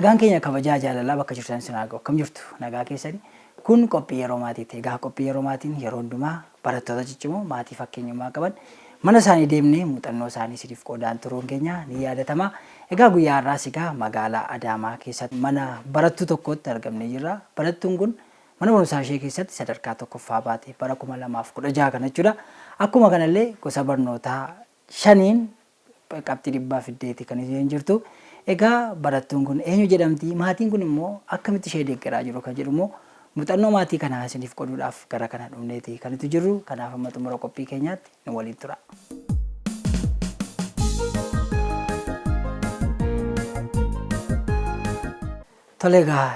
Nagaan keenya kabajaa jaalalaa bakka jirtan sinaa ga'u akkam jirtu nagaa keessanii kun qophii yeroo maatiiti. Egaa qophii yeroo maatiin yeroo hundumaa barattoota ciccimoo maatii fakkeenyummaa qaban mana isaanii deemnee muuxannoo isaanii siif qoodaan turuun keenya ni yaadatama. Egaa guyyaa har'aas egaa magaalaa Adaamaa keessatti mana barattuu tokkotti argamnee jirra. Barattuun kun mana barumsaa ishee keessatti sadarkaa tokkoffaa baate bara 2016 kana jechuudha. Akkuma kanallee gosa barnootaa 5 qabxii 108 kan isheen jirtu. Egaa barattuun kun eenyu jedhamti? Maatiin kun immoo akkamitti ishee deeggaraa jiru kan jedhu immoo muuxannoo maatii kanaa isiniif qooduudhaaf gara kana dhufneeti kan itti jirru. Kanaaf amma xumura qophii keenyaatti nu waliin tura. Tole egaa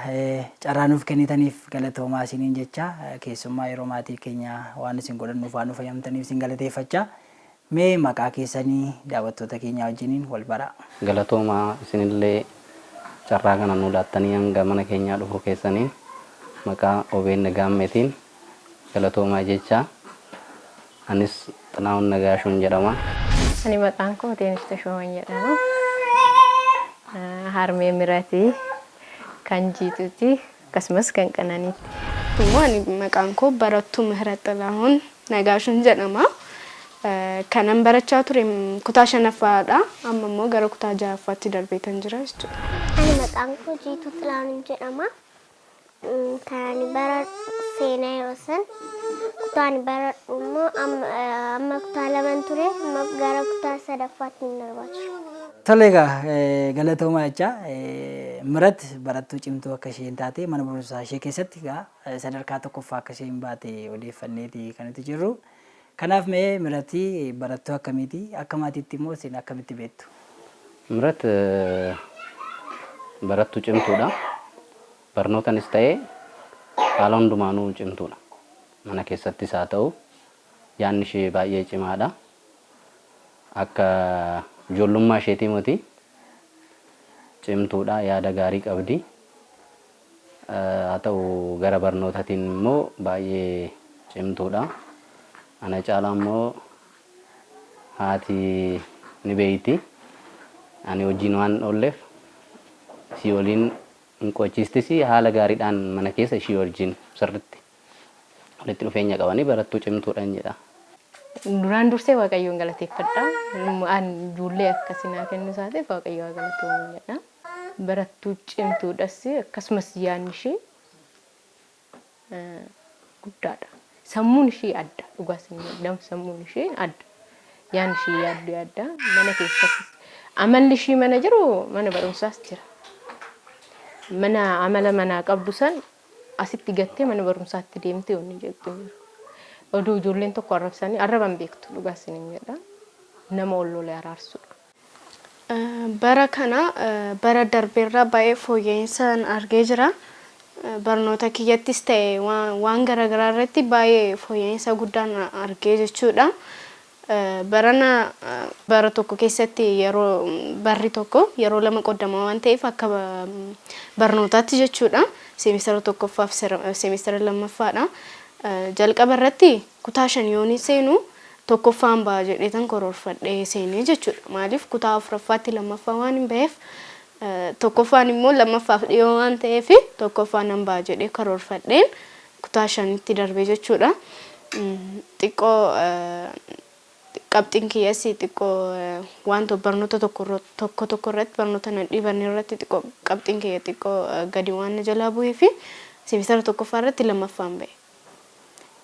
carraa nuuf kennitaniif galatoomaa isiniin jecha keessummaa yeroo maatii keenya waan isin godhannuuf waan nu fayyamtaniif isin galateeffachaa. Mee maqaa keessanii daawwattoota keenya wajjiniin wal bara. Galatoomaa isinillee carraa kana nu laattanii hanga mana keenyaa dhufuu keessaniin maqaa OBN Gaammeetiin galatoomaa jecha. Anis Xinaa'uun Nagaashuun jedhama. Ani maqaan koo Teenista Shooman jedhama. Harmee Miratii kan jiituti akkasumas kan qananiiti. Ani maqaan koo Barattuu Mihirat Xilaahuun Nagaashuun jedhama. Kanan barachaa ture kutaa 5ffaadha. Amma immoo gara kutaa 6ffaatti darbeetan jira jechuudha. Ani maqaan koo Jiituu Xilaahuun jedhama. Kan bara seenaa yeroo san kutaan bara immoo amma kutaa 2 ture amma gara kutaa 3ffaatti darbaa jira. Tole egaa galatoomaa jecha Mirat barattuu cimtuu akka isheen taate mana barumsaa ishee keessatti egaa sadarkaa tokkoffaa akka isheen baate odeeffanneeti kan nuti jirru. Kanaaf mee Miratii barattuu akkamiiti? Akka maatiitti immoo isin akkamitti beektu? Mirat barattuu cimtuudha. Barnootanis ta'ee haala hundumaanuu cimtuudha. Mana keessattis haa ta'u yaadni ishee baay'ee cimaadha. Akka ijoollummaa isheetii miti cimtuudha, yaada gaarii qabdi. Haa ta'u gara barnootaatiin immoo baay'ee cimtuudha. Ana caalaa immoo haati ni beeyti. Ani wajjin waan oolleef si waliin hin qochiistis haala gaariidhaan mana keessa ishii wajjin sirriitti walitti dhufeenya qabanii barattuu cimtuudhaan jedha. Duraan dursee Waaqayyoon galateeffadha. An ijoollee akkasinaa kennu isaatiif Waaqayyoo galatoomu jedha. Barattuu cimtuudhas akkasumas yaadni ishee guddaadha. Sammuun ishee adda. Dhugaa isin sammuun ishee adda. Yaadni ishee yaaddu adda. Mana keessattis amalli ishee mana jiru mana barumsaas jira. Mana amala manaa qabdu san asitti gattee mana barumsaatti deemtee onni jettu jiru. Oduu ijoolleen tokko arrabsanii arraban beektu dhugaa isin jedha. Nama ollolee araarsudha. Bara kana bara darbeerraa baay'ee fooyya'insa argee jira. Barnoota kiyyattis ta'e waan garaagaraa irratti baay'ee fooyya'insa guddaan argee jechuudha. Bara tokko keessatti yeroo barri tokko yeroo 2 qoodama waan ta'eef akka barnootaatti jechuudha. Seemistara tokkoffaaf seemistara 2ffaadha. Jalqaba irratti kutaa 5 yoon seenu tokkoffaan ba'a jedheetan karoorfadhee seenee jechuudha. Maaliif kutaa 4ffaatti 2ffaa waan hin ba'eef tokkoffaan immoo 2ffaaf dhiyoo waan ta'eef tokkoffaan nan ba'a jedhee karoorfadheen kutaa 5tti darbee jechuudha. Xiqqoo qabxiin kiyyasii xiqqoo wanta barnoota tokko irratti barnoota nan dhiiban irratti xiqqoo qabxiin kiyya xiqqoo gadi waan jalaa bu'ee fi seemistara tokkoffaa irratti 2ffaan ba'e.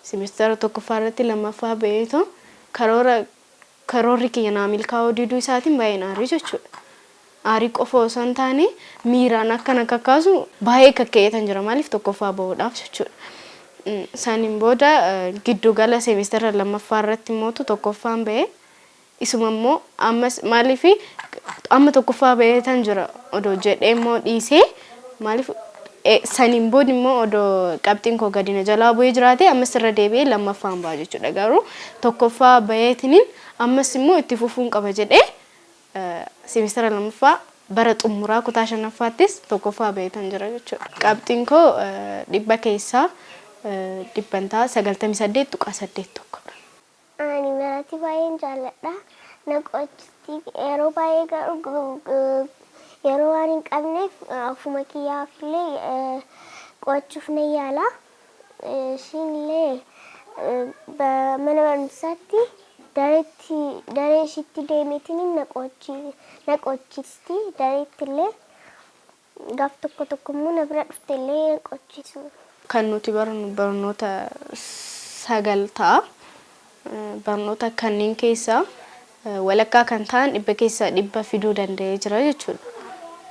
Seemistara tokkoffaa irratti 2ffaa ba'eetu karoorri kiyya naa milkaa'uu diduu isaatiin baay'ee naarii jechuudha. Aarii qofa osoo hin taane miiraan akkana kakkaasu baay'ee kakkeetan jira maaliif tokkoffaa ba'uudhaaf jechuudha. Saniin booda giddu gala seemistara 2ffaa irratti immoo tokkoffaan ba'e. Isuma immoo ammas maaliif amma tokkoffaa ba'eetan jira odoo jedhee immoo dhiisee maaliif saniin booda immoo odoo qabxiin koo gadi na jalaa bu'ee jiraate ammas irra deebi'ee 2ffaan ba'a jechuudha. Garuu tokkoffaa ba'eetiniin ammas immoo itti fufuun qaba jedhee seemistara 2ffaa bara xumuraa kutaa 5ffaattis tokkoffaa ba'eetan jira jechuudha. Qabxiin koo 100 keessaa 98.8 tokkodha. Ani Miratii baay'een jaalladha. Na qochisti yeroo baay'ee garuu yeroo waan hin qabneef ofuma kiyyaafillee qo'achuuf nan yaala. Ishiinillee mana barumsaatti daree ishiitti deemeetiin na qo'achiisti. Dareettillee gaaf tokko immoo na bira dhuftellee na qo'achiisu. Kan nuti barannu barnoota 9 ta'a. Barnoota kanneen keessaa walakkaa kan ta'an 100 keessaa 100 fiduu danda'ee jira jechuudha.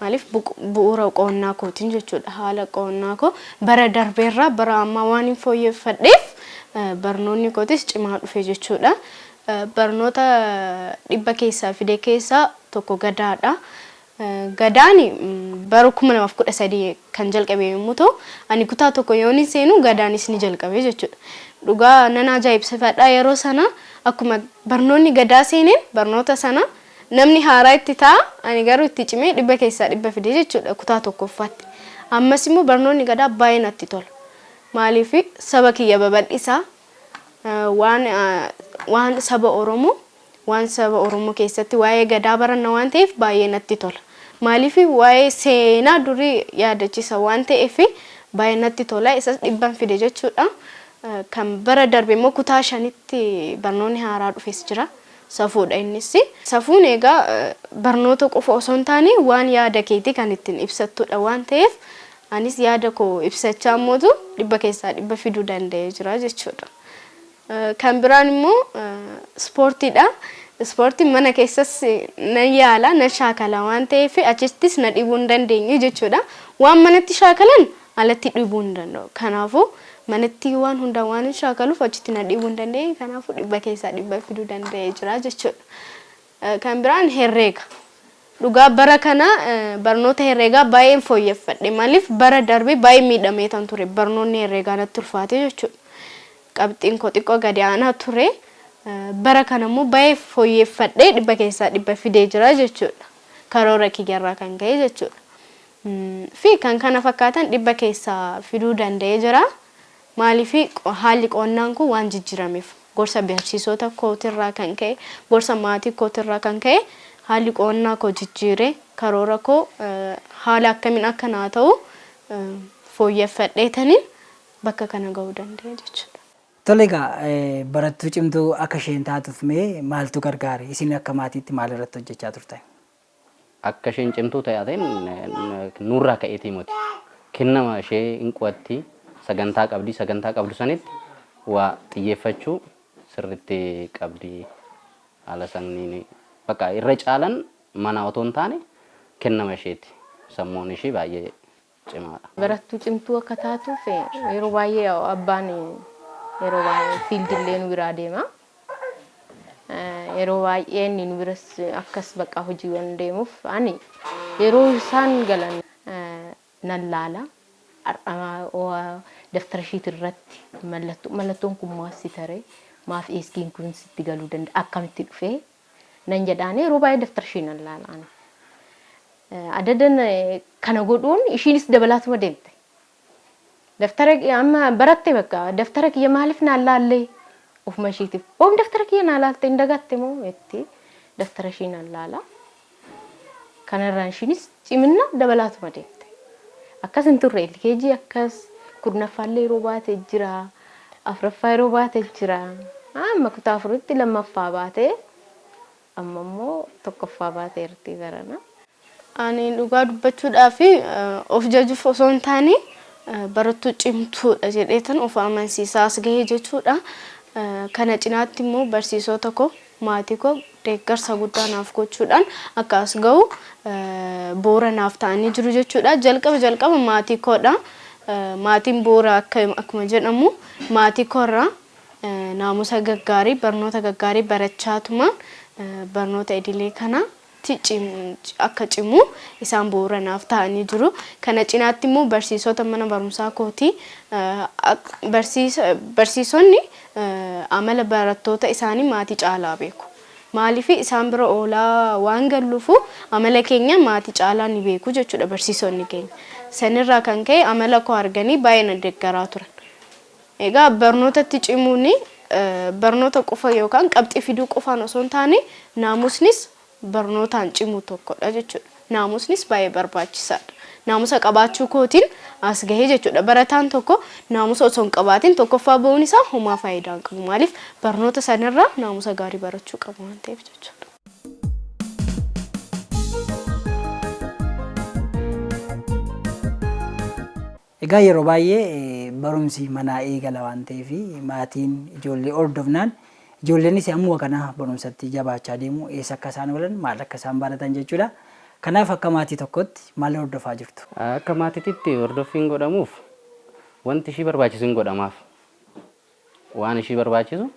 Maaliif bu'uura qo'annaa kootiin jechuudha. Haala qo'annaa koo bara darbeerraa bara ammaa waan hin fooyyeffadheef barnoonni kootis cimaa dhufe jechuudha. Barnoota 100 keessaa fide keessaa tokko gadaadha. Gadaani bara 2013 kan jalqabe yommuu ta'u, ani kutaa tokko yoon seenu gadaanis ni jalqabe jechuudha. Dhugaa nan ajaa'ibsiifadha yeroo sana akkuma barnoonni gadaa seeneen barnoota sana namni haaraa itti ta'a, ani garuu itti cimee 100 keessaa 100 fide jechuudha kutaa tokkoffaatti. Ammas immoo barnoonni gadaa baay'ee natti tola. Maaliif saba kiyya babal'isaa waan saba Oromoo keessatti waa'ee gadaa baranna waan ta'eef baay'ee natti tola. Maaliif waa'ee seenaa durii yaadachiisa waan ta'eef baay'ee natti tola. Isas 100 fide jechuudha. Kan bara darbe immoo kutaa 5tti barnoonni haaraa dhufes jira. Safuudha innis. Safuun egaa barnoota qofa osoo hin taane waan yaada keetii kan ittiin ibsattudha waan ta'eef anis yaada koo ibsachaa mootu 100 keessaa 100 fiduu danda'ee jira jechuudha. Kan biraan immoo ispoortiidha. Ispoortiin mana keessas nan yaala nan shaakala waan ta'eef achittis na dhibuu hin dandeenye jechuudha. Waan manatti shaakalan alatti dhibuu hin danda'u. Kanaafuu manatti waan hundaa waan hin shaakaluuf achitti na dhibuu hin dandeenye. Kanaafuu 100 keessaa 100 fiduu danda'ee jira jechuudha. Kan biraan herreega. Dhugaa bara kana barnoota herreegaa baay'een fooyyeffadhe. Maaliif bara darbe baay'ee miidhamee tan ture barnoonni herreegaa natti ulfaate jechuudha. Qabxiin koo xiqqoo gadi aanaa ture. Bara kana immoo baay'ee fooyyeffadhe 100 keessaa 100 fidee jira jechuudha. Karoora kiyyarraa kan ka'e jechuudha. Fi kan kana fakkaatan 100 keessaa fiduu danda'ee jira. Maaliif haalli qo'annaan kun waan jijjirameef gorsa barsiisota kootirraa kan ka'e, gorsa maatii kootirraa kan ka'e haalli qo'annaa koo jijjiiree karoora koo haala akkamiin akka naa ta'u fooyyeffadheetaniin bakka kana ga'uu danda'e jechuudha. Tole egaa barattuu cimtuu akka isheen taatuuf mee maaltu gargaare? Isin akka maatiitti maal irratti hojjechaa turtan? Akka isheen cimtuu taateen nurraa ka'eetii miti. Kennama ishee hin qo'atti sagantaa qabdu sanitti waa xiyyeeffachuu sirriitti qabdi. Haala saniin bakka irra caalan mana otoo hin taane kennama isheeti. Sammuun ishee baay'ee cimaadha. Barattuu cimtuu akka taatuuf yeroo baay'ee abbaan yeroo baay'ee fiildillee nu biraa deema. Yeroo baay'ee inni nu biras akkas bakka hojii waan deemuuf ani yeroo isaan galan nan laala. Daftara isheet irratti mallattoon kun maas taree maaf eeskiin kun sitti galuu danda'a akkamitti dhufee nan jedhaanii yeroo baay'ee daftara ishee nan laalaan. Adadan kana godhuun ishiinis dabalaatuma deemte. Daftara amma baratte bakka daftara kiyya maaliif naan laallee ofuma isheetiif oom daftara kiyya naan laalte hin dagatte moo jettee daftara ishee naan laala. Kanarraan ishiinis cimina dabalaatuma deemte. Akkas hin turre keejii akkas kurnaffaallee yeroo baate jira. Afuraffaa yeroo baate jira. Amma kutaa afuritti lammaffaa baate amma immoo tokkoffaa baate irratti barana. Ani dhugaa dubbachuudhaaf of jajuuf osoo hin taane barattuu cimtuudha jedheetan of amansiisaas gahee jechuudha. Kana cinaatti immoo barsiisota koo maatii koo deeggarsa guddaa naaf gochuudhaan akkas ga'u boora naaf ta'anii jiru jechuudha. Jalqaba maatii koodha. Maatiin boora akkuma jedhamu maatii koorraa naamusa gaggaarii barnoota gaggaarii barachaatuma barnoota idilee kana akka cimu isaan boora naaf ta'anii jiru. Kana cinaatti immoo barsiisota mana barumsaa kooti barsiisonni amala barattoota isaanii maatii caalaa beeku. Maaliif isaan bira oolaa waan galluufu amala keenya maatii caalaa ni beeku jechuudha barsiisonni keenya. Sanirraa kan ka'e amala koo arganii baay'ee na deeggaraa turan. Egaa barnootatti cimuun barnoota qofa yookaan qabxii fiduu qofaan osoo hin taane naamusnis barnootaan cimuu tokkodha jechuudha. naamusnis baay'ee barbaachisaadha. Naamusa qabaachuu kootiin as gahee jechuudha. Barataan tokko naamusa osoo hin qabaatiin tokkoffaa ba'uun isaa homaa faayidaa hin qabu. Maaliif barnoota sanarraa naamusa gaarii barachuu qabu waan ta'eef jechuudha. Egaa yeroo baay'ee barumsi manaa eegala waan ta'eef maatiin ijoollee hordofnaan ijoolleenis ammoo kana barumsatti jabaachaa deemu eessa akka isaan oolan maal akka isaan baratan jechuudha. Kanaaf akka maatii tokkotti maal hordofaa jirtu? Akka maatiitti hordoffiin godhamuuf wanti ishii barbaachisu hin godhamaaf. Waan ishii barbaachisu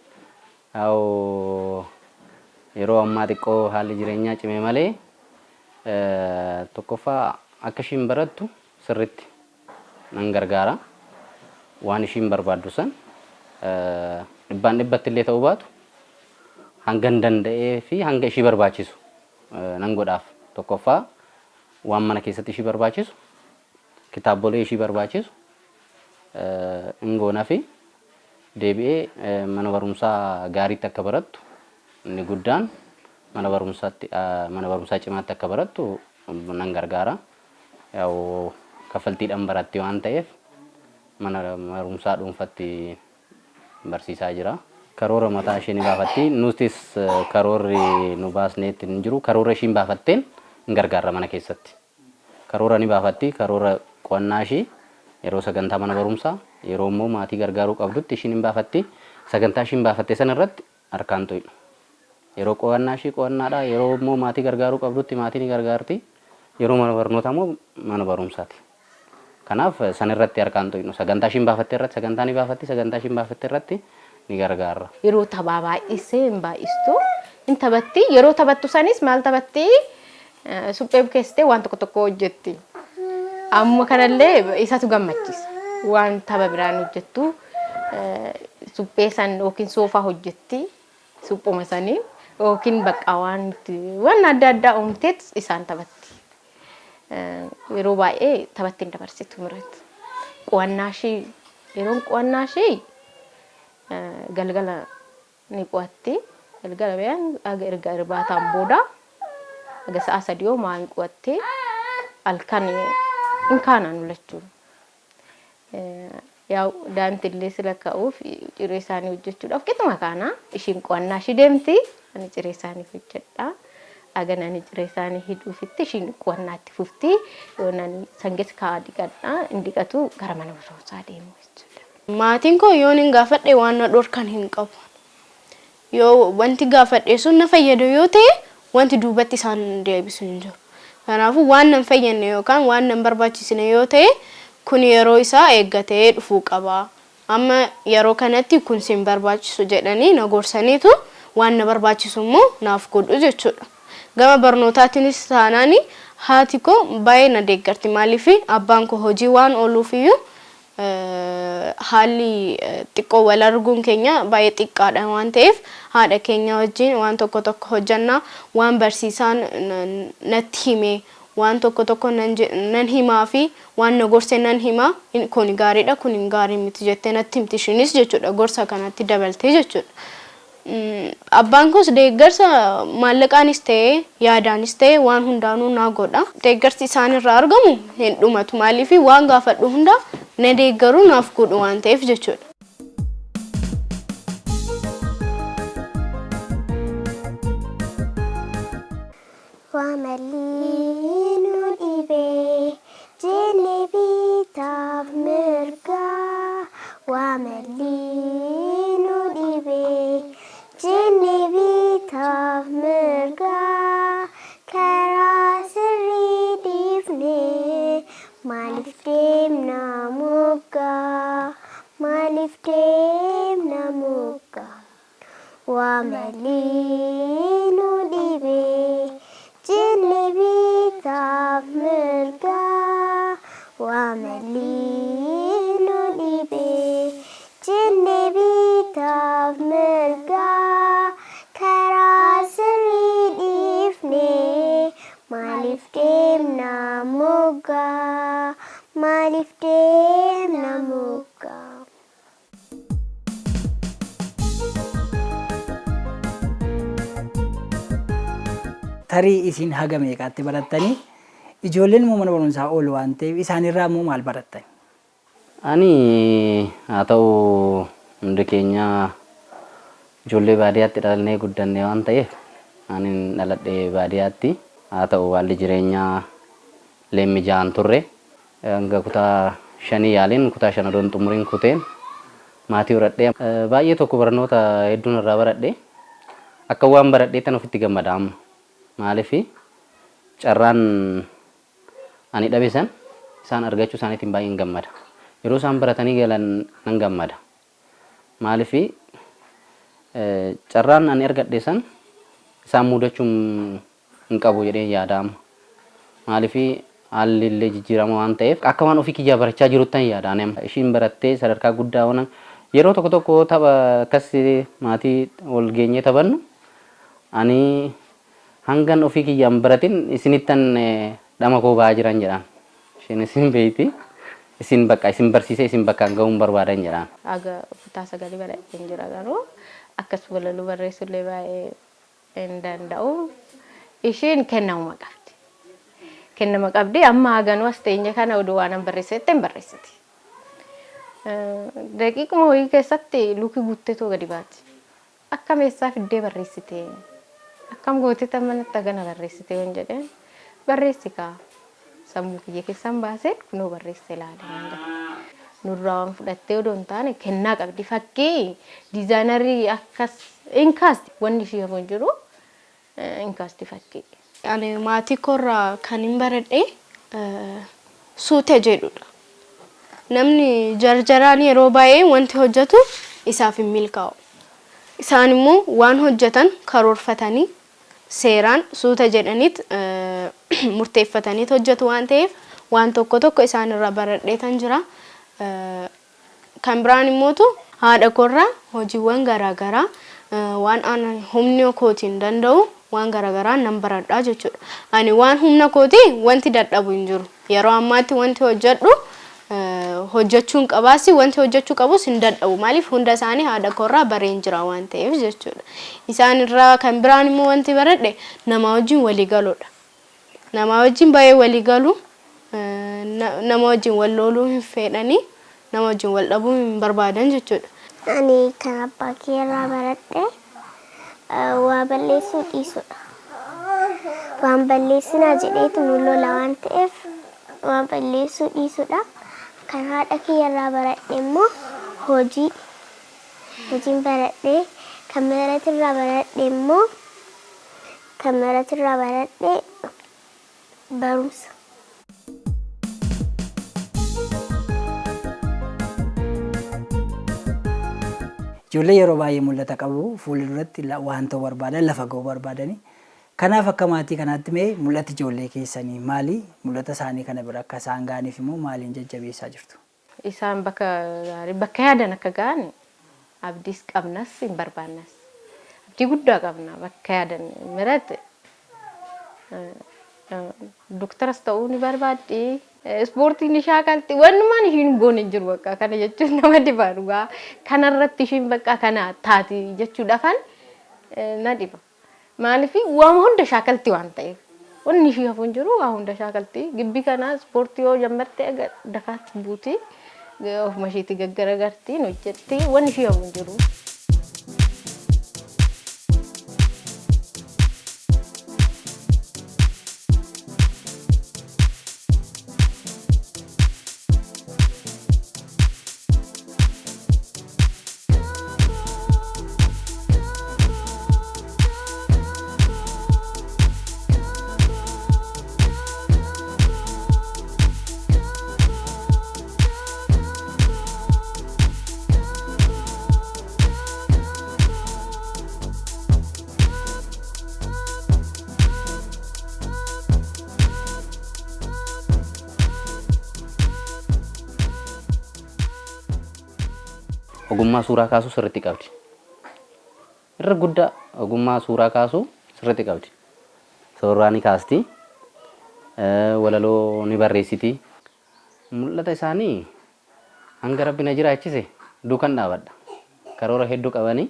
yeroo ammaa xiqqoo haalli jireenyaa cimee malee tokkoffaa akka ishiin barattu sirriitti nan gargaara. Waan ishiin barbaaddu san dhibbaan dhibbatti illee ta'uu baatu hanga danda'ee fi hanga ishii barbaachisu nan godhaaf. Tokkoffaa waan mana keessatti ishii barbaachisu kitaabolee ishii barbaachisu ingoonaa fi deebi'ee mana barumsaa gaariitti akka barattu inni guddaan mana barumsaa cimaatti akka barattu nan gargaara. Yaa'u kaffaltiidhaan baratti waan ta'eef mana barumsaa dhuunfatti barsiisaa jira. Karoora mataa ishee ni baafatti. Nutis karoorri nu baasneetti hin jiru. Karoora ishiin baafatteen hin gargaarra mana keessatti. Karoora ni baafatti. Karoora qo'annaa ishii yeroo sagantaa mana barumsaa yeroo immoo maatii gargaaruu qabdutti ishiin hin baafatti. Sagantaa ishiin baafatte san irratti harkaan to'idha. Yeroo qo'annaa ishii qo'annaadha. Yeroo immoo maatii gargaaruu qabdutti maatii ni gargaarti. Yeroo mana barnootaa immoo mana barumsaati. Kanaaf san irratti harkaan to'idha. Sagantaa ishiin baafatte irratti sagantaa ni baafatti. Sagantaa ishiin baafatte irratti ni gargaara. Yeroo taphaa baay'isee hin baay'istu hin taphatti. Yeroo taphattu sanis maal taphatti? Suphee keessatti waan tokko hojjetti. Amma kanallee isatu gammachiisa. Waan tapha biraan hojjettu suphee san yookiin soofaa hojjetti. Suphuma sanii yookiin bakka waan adda addaa uumteet isaan taphatti. Yeroo baay'ee taphatti hin dabarsitu murate. Yeroon qo'annaa ishii galgala ni qo'atti. Galgala bayaan erga irbaataan booda aga sa'a sadii maan qo'attee halkan hin kaanaan jechuudha. Yaa daa'imtillee sila ka'uuf ciree isaanii hojjechuudhaaf qixuma kaana ishiin qo'annaa ishii deemti. Ani ciree isaanii hojjedha. Aga nani ciree isaanii hidhuufitti ishiin qo'annaatti fufti. Yoo nani sangees kaa dhiqadha. Indiqatu gara mana barumsaa deemu jechuudha. Maatiin koo yoon hin gaafadhe waan na dhorkan hin qabu. Yoo wanti gaafadhe sun na fayyadu yoo ta'e wanti duubatti isaan deebisu hin jiru. Kanaafuu waan nan fayyadne yookaan waan nan barbaachisne yoo ta'e kun yeroo isaa eeggatee dhufuu qaba. Amma yeroo kanatti kun sin barbaachisu jedhanii na gorsaniitu waan na barbaachisu immoo naaf godhu jechuudha. Gama barnootaatiinis taanaani haati koo baay'ee na deeggarti. Maaliif abbaan koo hojii waan ooluufiyyuu haalli xiqqoo wal arguun keenya baay'ee xiqqaadha waan ta'eef haadha keenya wajjin waan tokko hojjannaa waan barsiisaan natti hime waan tokko nan himaa fi waan na gorse nan himaa kun gaariidha kun hin gaarii miti jettee natti himti ishiinis jechuudha gorsa kanatti dabaltee jechuudha. Abbaan koos deeggarsa maallaqaanis ta'ee yaadaanis ta'ee waan hundaanuu naa godha. Deeggarsi isaanirraa argamu hin dhumatu maaliif waan gaafadhu hunda na deeggaru naaf godhu waan ta'eef jechuudha. Wamalii nu dhibee jennee bitaaf mirgaa. Wamalii nu dhibee jennee bitaaf mirgaa. Karaa sirrii dhiifnee maaliif deemna moggaa? Maaliif deemna moggaa? Wamalii nu dhibee jennee bitaaf mirgaa. Wamalii nu dhibee jennee bitaaf mirgaa. Karaa sirrii dhiifnee maaliif deemna moggaa? Maaliif deemna moggaa? Tarii isin haga meeqaatti barattanii Ijoolleen immoo mana barumsaa oolu waan ta'eef isaanirraa immoo maal barattan? Ani haa ta'u hundi keenya ijoollee baadiyyaatti dhalannee guddanne waan ta'eef ani dhaladhee baadiyyaatti haa ta'u haalli jireenyaa leemmi ja'an turre hanga kutaa 5 yaaliin kutaa 5 odoon xumuriin kuteen maatii horadhee baay'ee tokko barnoota hedduun irraa baradhee akka waan baradhee tan ofitti gammada amma maaliif carraan ani dhabesan isaan argachuu isaaniitiin baay'een gammada. Yeroo isaan baratanii galan nan gammada. Maaliif carraan ani argadhe san isaan mudachuun hin qabu jedhee yaada. Maaliif haalli illee jijjiirama waan ta'eef akka waan ofii kiyyaa barachaa jirutti yaada. Ishiin barattee sadarkaa guddaa waan yeroo tokko tokko tapha akkas maatii wal geenyee taphannu ani hangan ofii kiyyaan baratin isinittan dhama koo ba'aa jiran jedhaan. Ishiin isin beeyti. Isin bakka isin barsiisee isin bakka ga'uun barbaadan jedhaan. Aga kutaa 9 baradheen jira garuu akkas walaloo barreessullee baay'ee hin danda'u. Isheen kennama qabdi. Kennama qabdi amma haganuu as ta'e kana oduu waan barreessite hin barreessiti. Daqiiquma wayii keessatti luki guutteetoo gadi baati. Akkam eessaa fiddee barreessite? Akkam gootee manatti hagana barreessite waan jedheen barreessi kaa. Sammuu kiyya keessaan baasee kunoo barreessee ilaala. Nurraa waan fudhattee odoo hin taane kennaa qabdi. Fakkii diizaainarii akkas inkaasti wanni ishee hafuun jiru inkaasti fakkii. Ani maatii koorraa kan hin baradhe suutee jedhudha. Namni jarjaraan yeroo baay'ee wanti hojjetu isaaf hin milkaa'u. Isaan immoo waan hojjetan karoorfatanii seeraan suuta jedhaniit murteeffatanii hojjetu waan ta'eef waan tokko tokko isaan irraa baradheetan jira. Kan biraan immootu haadha koorraa hojiiwwan garaagaraa waan ani humna kootiin danda'u waan garaagaraa nan baradhaa jechuudha. Ani waan humna kootii wanti dadhabu hin jiru. Yeroo ammaatti wanti hojjedhu hojjechuun qabaasi wanti hojjechuu qabus hin dadhabu. Maaliif hunda isaanii haadha koorraa bareen jira waan ta'eef jechuudha. Isaan irraa kan biraan immoo wanti baradhe nama wajjin walii galuudha. Nama wajjin baay'ee walii galu nama wajjin wal looluu hin fedhanii nama wajjin wal dhabuu hin barbaadan jechuudha. Ani kan abbaa keerraa baradhe waa balleessuu dhiisudha. Waan balleessinaa jedheetu nu lola waan ta'eef waan balleessuu dhiisudha. Kan haadha keerraa baradhe immoo hojiin baradhe kan maratirraa baradhe immoo barumsa. Ijoollee yeroo baay'ee mul'ata qabu fuulduratti waan ta'uu barbaadan lafa ga'uu barbaadani. Kanaaf akka maatii kanaatti mee mul'ata ijoollee keessanii maali? Mul'ata isaanii kana bira akka isaan ga'aniif immoo maaliin jajjabeessaa jirtu? Isaan bakka yaadan akka ga'an abdiis qabnas hin barbaannas. Abdii guddaa qabna bakka yaadan mirate doktaras ta'uu ni barbaaddi. Ispoortiin shaakalti wanumaan ishiin goone jiru bakka kana jechuun nama dhiba dhugaa kanarratti ishiin bakka kana taati jechuudhaafan na dhiba. Maaliif waan hunda shaakalti waan ta'eef wanni ishii hafuun jiru waan hunda shaakalti. Gibbii kana ispoortii yoo jammarte dakaatti buuti ofuma isheetti gaggaragarti hojjetti wanni ishii hafuun jiru. Ogummaa suuraa kaasuu sirriitti qabdi. Irra guddaa ogummaa suuraa kaasuu sirriitti qabdi. Suuraa ni kaasti. Walaloo ni barreessiti. Mul'ata isaanii hanga Rabbi na jiraachise duukan dhaabadha. Karoora hedduu qabanii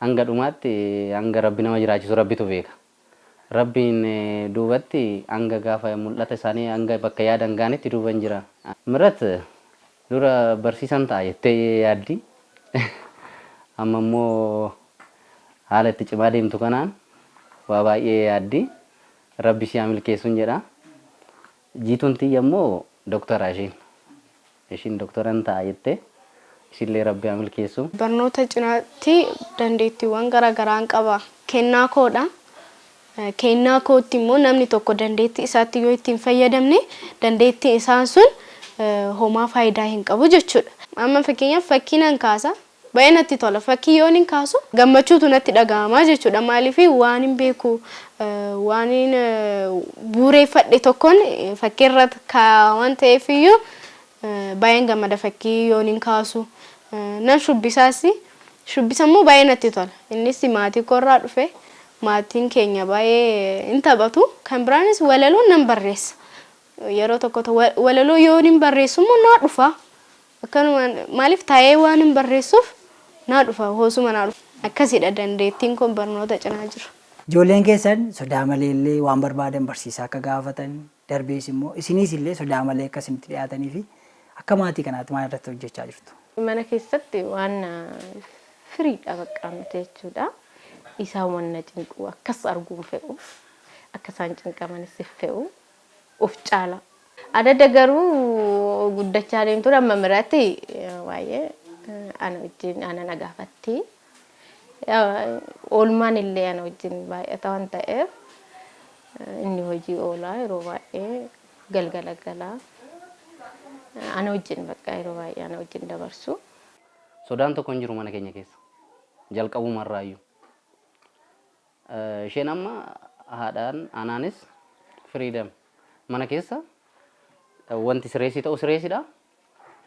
hanga dhumaatti hanga Rabbi nama jiraachisu Rabbitu beeka. Rabbiin duubatti hanga gaafa mul'ata isaanii hanga bakka yaadan gaanetti duuban jira. Mirat dura barsiisan ta'a jettee yaaddi. Amma immoo haala itti cimaa deemtu kanaan waa baay'ee yaaddi. Rabbi ishee milkeessuun jedha. Jiituun tiyya immoo doktara isheen. Ishiin doktoran ta'a jettee ishillee Rabbi milkeessu. Barnoota cinaatti dandeettiiwwan garaagaraan qaba. Kennaa koodha. Kennaa kootti immoo namni tokko dandeettii isaatti yoo ittiin fayyadamne dandeettii isaan sun homaa faayidaa hin qabu jechuudha. Amma fakkeenyaaf fakkii nan kaasa. Baay'ee natti tola. Fakkii yoon hin kaasu gammachuutu natti dhaga'ama jechuudha. Maaliif waan hin beeku waan hin buureeffadhe tokkoon fakkii irratti kaa'aman ta'eef iyyuu baay'een gammada fakkii yoon hin kaasu. Nan shubbisaas shubbisa immoo baay'ee natti tola. Innis maatii koorraa dhufe maatiin keenya baay'ee hin taphatu. Kan biraanis walaloo nan barreessa. Yeroo tokko walaloo yoon hin barreessu immoo naa dhufa. Akkanuma maaliif taa'ee waan hin barreessuuf naa dhufa hoosuma naa dhufa. Akkasidha dandeettiin kun barnoota cinaa jiru. Ijoolleen keessan sodaa malee illee waan barbaadan barsiisaa akka gaafatan darbees immoo isinis illee sodaa malee akka isinitti dhiyaatanii fi akka maatii kanaatti maal irratti hojjechaa jirtu? Mana keessatti waan firiidha bakka nuti jechuudha. Isaan wanna cinqu akkas arguun fe'u akka isaan cinqamanis fe'u of caala. Adda garuu guddachaa deemtu amma miraatti waa'ee ana wajjin ana nagaafatti. Oolmaan illee ana wajjin baay'ata waan ta'eef inni hojii oolaa yeroo baay'ee galgala galaa ana wajjin bakka yeroo baay'ee ana wajjin dabarsu. Sodaan tokko hin jiru mana keenya keessa. Jalqabumarraayyuu. Isheen amma haadhaan anaanis freedom mana keessa wanti sireessi ta'u sireessidha.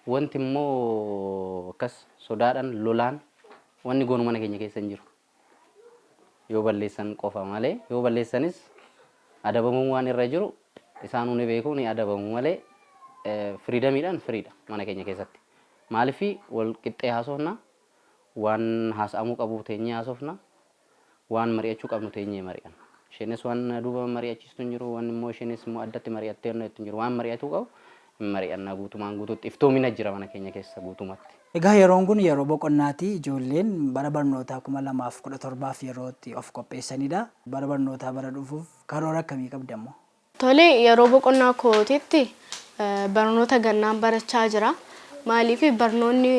Wanti immoo akkas sodaadhaan lolaan wanni goonu mana keenya keessa hin jiru. Yoo balleessan qofa malee yoo balleessanis adabamuun waan irra jiru isaanuu ni beeku ni adabamu malee freedomiidhaan firiidha mana keenya keessatti. Maaliif wal qixxee haasofna waan haasa'amuu qabu teenyee haasofna waan mari'achuu qabnu teenyee mari'an. Isheenis waan duuba mari'achiistu hin jiru waan immoo isheenis immoo addatti mari'attee hin jiru waan mari'atuu qabu hin mari'annaa guutumaan guutuutti iftoomina jira mana keenya keessa guutumatti. Egaa yeroon kun yeroo boqonnaati ijoolleen bara barnootaa 2017 yerootti of qopheessanidha. Bara barnootaa bara dhufuuf karoora akkamii qabdammoo? Tole yeroo boqonnaa kootiitti barnoota gannaan barachaa jira. Maaliif barnoonni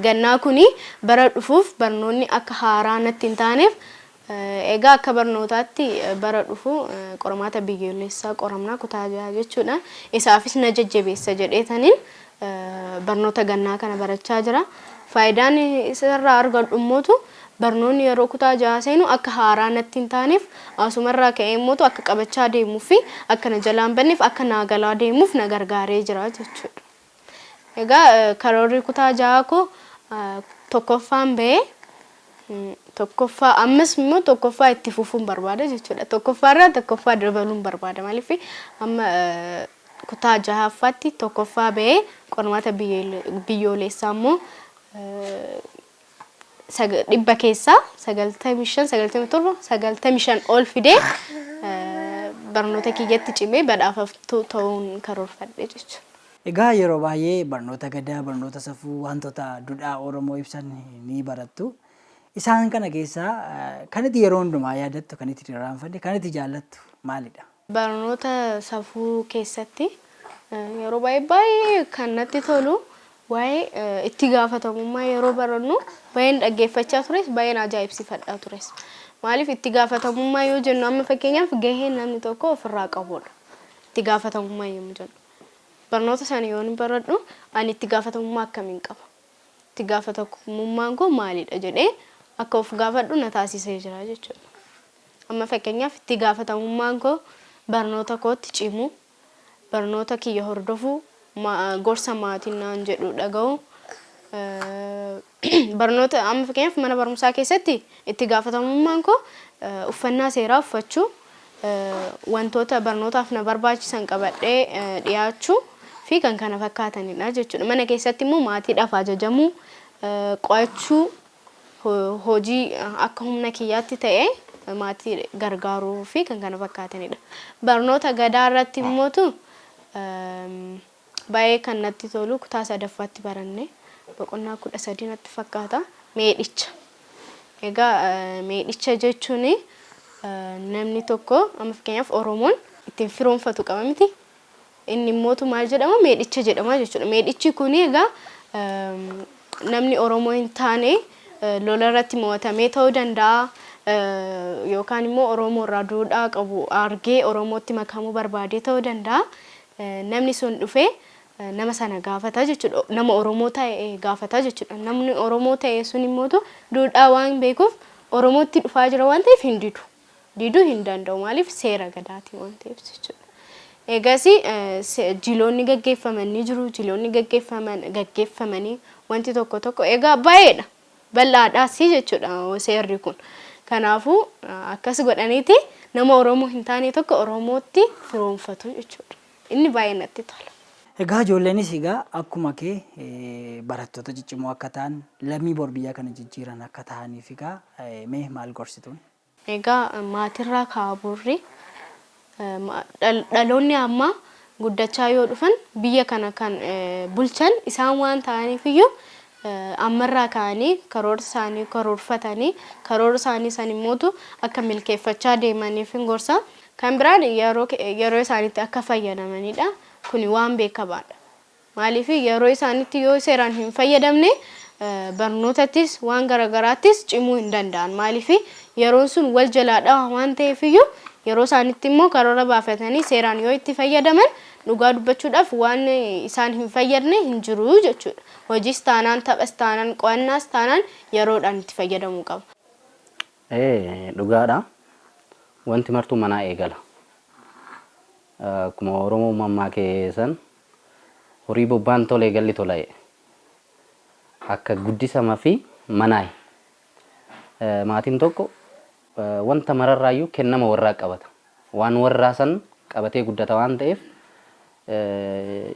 gannaa kuni bara dhufuuf barnoonni akka haaraa natti hin taaneef egaa akka barnootaatti bara dhufu qormaata biyyoolessaa qoramnaa kutaa jaha jechuudha. Isaafis na jajjabeessa jedheetaniin barnoota gannaa kana barachaa jira. Faayidaan isarraa argadhu immoo barnoonni yeroo kutaa jaha seenu akka haaraa natti hin taaneef asumarraa ka'ee immoo akka qabachaa deemuu fi akka na jalaan banneef akka naagalaa deemuuf na gargaaree jira jechuudha. Egaa karoorri kutaa jaha koo tokkoffaan ba'ee tokkoffaa ammas immoo tokkoffaa itti fufuun barbaada jechuudha. Tokkoffaarraa tokkoffaa dabaluun barbaada. Maaliif amma kutaa jahaffaatti tokkoffaa ba'ee qormaata biyyoolessaa immoo 100 keessaa 95 ol fidee barnoota kiyyatti cimee badhaafamtuu ta'uun karoorfadhe jechuudha. Egaa yeroo baay'ee barnoota gadaa, barnoota safuu, wantoota duudhaa Oromoo ibsan ni barattu. Isaan kana keessaa kan itti yeroo hundumaa yaadattu, kan itti irraanfattu, kan itti jaallattu maalidha? Barnoota safuu keessatti yeroo baay'ee kan natti tolu waa'ee itti gaafatamummaa yeroo barannu baay'een dhaggeeffachaa tures, baay'een ajaa'ibsiifadhaa tures. Maaliif itti gaafatamummaa yoo jennu amma fakkeenyaaf gahee namni tokko ofirraa qabudha. Itti gaafatamummaa yommuu jennu. Barnoota isaanii yoo baradhu ani itti gaafatamummaa akkamiin qaba? Itti gaafatamummaan koo maalidha jedhee akka of gaafadhu na taasisee jira jechuudha. Amma fakkeenyaaf itti gaafatamummaan koo barnoota kootti cimu, barnoota kiyya hordofuu, gorsa maatiin naan jedhu dhaga'u. Barnoota amma fakkeenyaaf mana barumsaa keessatti itti gaafatamummaan koo uffannaa seeraa uffachuu, wantoota barnootaaf na barbaachisan qabadhee dhiyaachuu fi kan kana fakkaatanidha jechuudha. Mana keessatti immoo maatiidhaaf ajajamuu, qo'achuu, hojii akka humna kiyyaatti ta'ee maatii gargaaruu fi kan kana fakkaatanidha. Barnoota gadaa irratti immootu baay'ee kan natti tolu kutaa sadaffaatti baranne boqonnaa 13 natti fakkaata meedhicha. Egaa meedhicha jechuun namni tokko amma fakkeenyaaf Oromoon ittiin firoomfatu qaba miti. Inni immootu maal jedhama meedhicha jedhama jechuudha. Meedhichi kun egaa namni Oromoo hin taane lola irratti mo'atamee ta'uu danda'a. Yookaan immoo Oromoo irraa duudhaa qabu argee Oromootti makamuu barbaadee ta'uu danda'a. Namni sun dhufee nama sana gaafata jechuudha. Nama Oromoo ta'e gaafata jechuudha. Namni Oromoo ta'e sun immootu duudhaa waan beekuuf Oromootti dhufaa jira waan ta'eef hin didu. Diduu hin danda'u maaliif seera gadaati waan ta'eef jechuudha. Egas jiloonni gaggeeffamanii jiru. Jiloonni gaggeeffamanii wanti tokko egaa baay'eedha. Bal'aadhaas jechuudha seerri kun. Kanaafuu akkas godhaniiti nama Oromoo hin taane tokko Oromootti firoomfatu jechuudha. Inni baay'ee natti tola. Egaa ijoolleenis egaa akkuma kee barattoota ciccimoo akka ta'an lammii bor biyya kana jijjiiran akka ta'aniif egaa mee maal gorsituun? Egaa maatirraa kaaburri dhaloonni amma guddachaa yoo dhufan biyya kana kan bulchan isaan waan ta'aniif iyyuu ammarraa ka'anii karoora isaanii karoorfatanii karoora isaanii san immootu akka milkeeffachaa deemaniif hin gorsa. Kan biraan yeroo isaaniitti akka fayyadamanidha. Kuni waan beekamaadha. Maaliif yeroo isaaniitti yoo seeraan hin fayyadamne barnootattis waan garagaraattis cimuu hin danda'an. Maaliif yeroon sun wal jalaadha waan ta'eef iyyuu yeroo isaaniitti immoo karoora baafatanii seeraan yoo itti fayyadaman dhugaa dubbachuudhaaf waan isaan hin fayyadne hin jiru jechuudha. Hojiis taanaan taphas taanaan qo'annaas taanaan yeroodhaan itti fayyadamuu qaba. Dhugaadha. Wanti martuu manaa eegala. Akkuma Oromoo mammaa keessan horii bobbaan tolee galli tola'e. Akka guddisamaa fi manaayi. Maatiin tokko wanta mararraayyuu kennama warraa qabata. Waan warraa san qabatee guddata waan ta'eef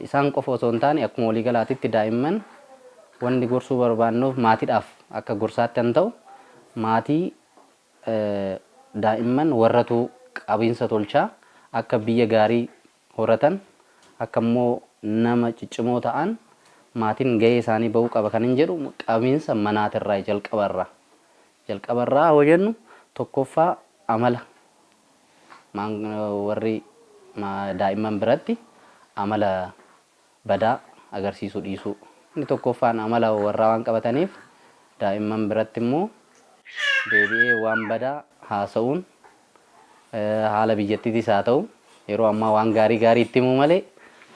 isaan qofa osoo hin taane akkuma waliigalaatitti daa'imman wanni gorsuu barbaannuuf maatiidhaaf akka gorsaatti kan ta'u maatii daa'imman warratu qabiinsa tolchaa akka biyya gaarii horatan akka immoo nama ciccimoo ta'an maatiin gahee isaanii bahuu qaba kan hin jedhu qabiinsa manaatirraa jalqabarraa hoo jennu tokkoffaa amala warri daa'imman biratti amala badaa agarsiisuu dhiisuu. Inni tokkoffaan amala warraa waan qabataniif daa'imman biratti immoo deebi'ee waan badaa haasa'uun haala biyyattiitis haa ta'u yeroo ammaa waan gaarii itti himuu malee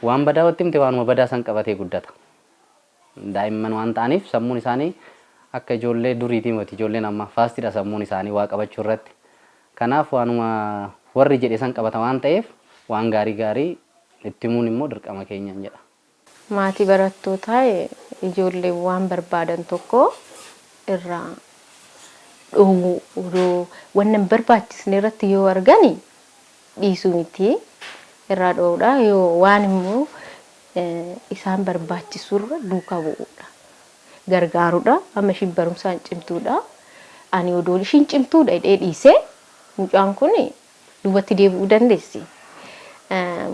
waan badaa watti himte waanuma badaa san qabatee guddata. Daa'imman waan ta'aniif sammuun isaanii akka ijoollee duriitii miti ijoolleen amma faastidha sammuun isaanii waa qabachuu irratti. Kanaaf waanuma warri jedhe san qabata waan ta'eef waan gaarii itti himuun immoo dirqama keenyaan jedha. Maatii barattootaa ijoollee waan barbaadan tokko irraa dhoowwuu waan barbaachisne irratti yoo argani dhiisuu miti irraa dhoowwuudha yoo waan immoo isaan barbaachisurra duukaa bu'uudha. Gargaaruudha amma ishiin barumsaan cimtuudha. Ani odoo ishiin cimtuudha jedhee dhiisee mucaan kun duubatti deebi'uu dandeessi.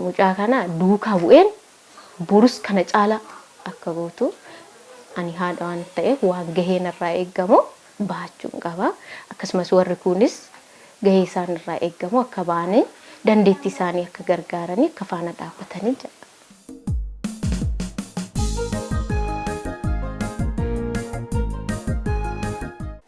Mucaa kana duukaa bu'een burus kana caala akka gootu ani haadha waan ta'eef waan gaheen irraa eeggamu baachuun qaba. Akkasumas warri kunis gahee isaan irraa eeggamu akka baane dandeettii isaanii akka gargaaranii akka faana dhaabbatanii jedha.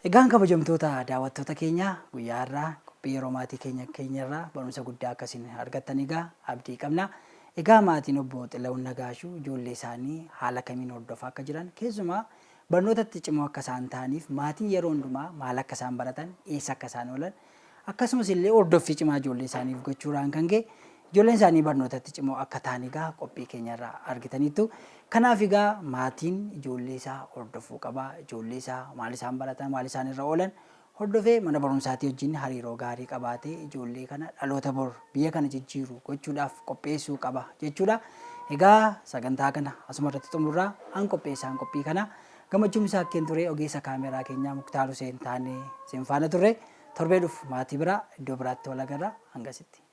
Egaan kabajamtoota daawwattoota keenya guyyaa irraa qophii yeroo maatii keenya irraa barumsa guddaa akkasiin argattan egaa abdii qabna. Egaa maatiin obbo Xilahuun Nagaashuu ijoollee isaanii haala kamiin hordofaa akka jiran keessumaa barnootatti cimoo akka isaan ta'aniif maatiin yeroo hundumaa maal akka isaan baratan eessa akka isaan oolan akkasumas illee hordoffii cimaa ijoollee isaaniif gochuudhaan kan ga'e ijoolleen isaanii barnootatti cimoo akka ta'an egaa qophii keenya irraa argitaniittu. Kanaaf egaa maatiin ijoollee isaa hordofuu qaba. Ijoollee isaa maal isaan baratan maal isaan irra oolan hordofee mana barumsaatii wajjin hariiroo gaarii qabaatee ijoollee kana dhaloota bor biyya kana jijjiiru gochuudhaaf qopheessuu qaba jechuudha. Egaa sagantaa kana asuma irratti xumurraa an qopheessaan qophii kana gammachuun isaa akkeen ture ogeessa kaameraa keenyaa Muktaar Huseen taanee sin faana turre torbee dhufu maatii biraa iddoo biraatti wal agarra hangasitti.